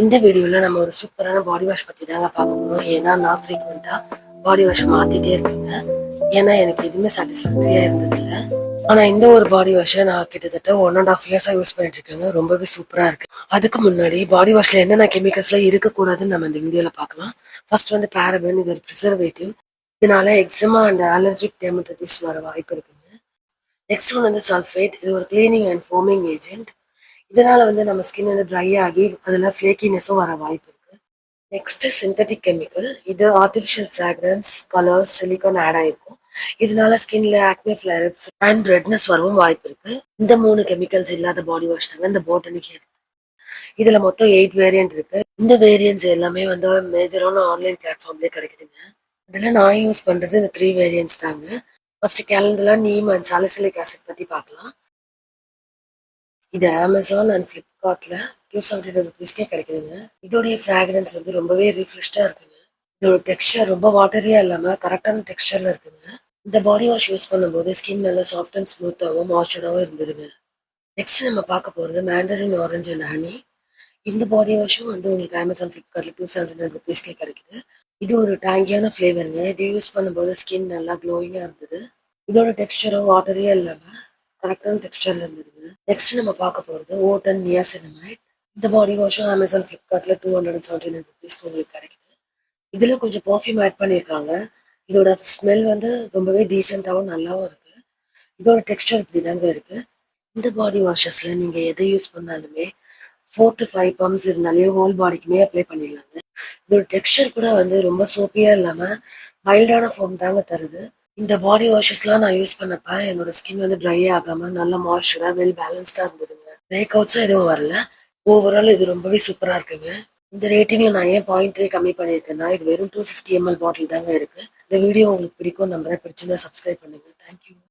இந்த வீடியோல நம்ம ஒரு சூப்பரான பாடி வாஷ் பத்தி தாங்க பார்க்க போறோம். ஏன்னா நான் ஃப்ரீக்வெண்டா பாடி வாஷ் மாத்திட்டே இருப்பேங்க. ஏன்னா எனக்கு எதுவுமே சாட்டிஸ்ஃபேக்டரியா இருந்தது இல்ல. ஆனா இந்த ஒரு பாடி வாஷை நான் கிட்டத்தட்ட 1.5 இயர்ஸா யூஸ் பண்ணிட்டு இருக்கேங்க. ரொம்பவே சூப்பரா இருக்கு. அதுக்கு முன்னாடி பாடி வாஷ்ல என்னென்ன கெமிக்கல்ஸ்லாம் இருக்கக்கூடாதுன்னு நம்ம இந்த வீடியோல பார்க்கலாம். ஃபர்ஸ்ட் வந்து பாரபன், இது ஒரு ப்ரிசர்வேட்டிவ். இதனால எக்ஸிமா அண்ட் அலர்ஜிக் டெர்மடைட்டிஸ் வர வாய்ப்பு இருக்குங்க. நெக்ஸ்ட் ஒன் வந்து சல்ஃபேட், இது ஒரு கிளீனிங் அண்ட் ஃபோமிங் ஏஜென்ட். இதனால வந்து நம்ம ஸ்கின் வந்து ட்ரை ஆகி அதுல ஃபிளேக்கினஸும் வர வாய்ப்பு இருக்கு. நெக்ஸ்ட் சிந்தட்டிக் கெமிக்கல், இது artificial fragrance, colours, silicone add ஆயிருக்கும். இதனால ஸ்கின்ல ஆக்னே ஃபிளேர்ஸ் அண்ட் ரெட்னஸ் வரவும் வாய்ப்பு இருக்கு. இந்த 3 கெமிக்கல்ஸ் இல்லாத பாடி வாஷ் தாங்க இந்த போட்டனிக் ஹெல்த். இதுல மொத்தம் 8 வேரியன்ட் இருக்கு. இந்த வேரியன்ட்ஸ் எல்லாமே வந்து மேஜரான ஆன்லைன் பிளாட்ஃபார்ம்லயே கிடைக்குதுங்க. இதுல நான் யூஸ் பண்றது இந்த 3 வேரியன்ட்ஸ் தாங்க. ஃபர்ஸ்ட் கேலண்டர்ல நீம் அண்ட் சாலிசிலிக் ஆசிட் பத்தி பார்க்கலாம். இது அமேசான் அண்ட் ஃப்ளிப்கார்ட்ல 279 கிடைக்குதுங்க. இதோடைய ஃப்ராக்ரன்ஸ் வந்து ரொம்பவே ரிஃப்ரெஷ்டா இருக்குங்க. இதோட டெக்ஸ்டர் ரொம்ப வாட்டரியா இல்லாம கரெக்டான டெக்ஸ்டர்ல இருக்குங்க. இந்த பாடி வாஷ் யூஸ் பண்ணும்போது ஸ்கின் நல்லா சாஃப்ட் அண்ட் ஸ்மூத்தாகவும் மாய்ஸ்சராகவும் இருந்ததுங்க. நெக்ஸ்ட் நம்ம பார்க்க போறது மேண்டரின் ஆரஞ்சு அண்ட் ஹனி. இந்த பாடி வாஷும் வந்து உங்களுக்கு அமேசான் ஃப்ளிப்கார்ட்ல 279 கிடைக்குது. இது ஒரு டேங்கியான ஃபிளேவருங்க. இது யூஸ் பண்ணும்போது ஸ்கின் நல்லா க்ளோயிங்கா இருந்தது. இதோட டெக்ஸ்டரும் வாட்டரியா இல்லாம கரெக்டான டெக்ஸ்டர்ல இருந்ததுங்க. நெக்ஸ்ட் நம்ம பார்க்க போறது ஓட்டன் நியாசினமைட். இந்த பாடி வாஷும் அமேசான் ஃப்ளிப்கார்ட்ல 279 உங்களுக்கு கிடைக்குது. இதுல கொஞ்சம் பர்ஃப்யூம் ஆட் பண்ணியிருக்காங்க. இதோட ஸ்மெல் வந்து ரொம்பவே டீசெண்டாகவும் நல்லாவும் இருக்கு. இதோட டெக்ஸ்டர் இப்படிதாங்க இருக்கு. இந்த பாடி வாஷஸ்ல நீங்க எதை யூஸ் பண்ணாலுமே 4 to 5 பம்ப்ஸ் இருந்தாலே ஹோல் பாடிக்குமே அப்ளை பண்ணிடலாங்க. இதோட டெக்ஸ்டர் கூட வந்து ரொம்ப சோப்பியா இல்லாம மைல்டான ஃபோம் தாங்க தருது. இந்த பாடி வாஷஸ்லாம் நான் யூஸ் பண்ணப்ப என்னோட ஸ்கின் வந்து ட்ரை ஆகாம நல்ல மாய்ஸ்சரா வெல் பேலன்ஸ்டா இருந்ததுங்க. பிரேக் அவுட்ஸும் எதுவும் வரல. ஓவரால் இது ரொம்பவே சூப்பரா இருக்குங்க. இந்த ரேட்டிங்ல நான் ஏன் 0.3 கம்மி பண்ணியிருக்கேன்னா, இது வெறும் 250 ml பாட்டில் தாங்க இருக்கு. இந்த வீடியோ உங்களுக்கு பிடிக்கும் நம்புறேன். பிடிச்சிருந்தா சப்ஸ்கிரைப் பண்ணுங்க. தேங்க்யூ.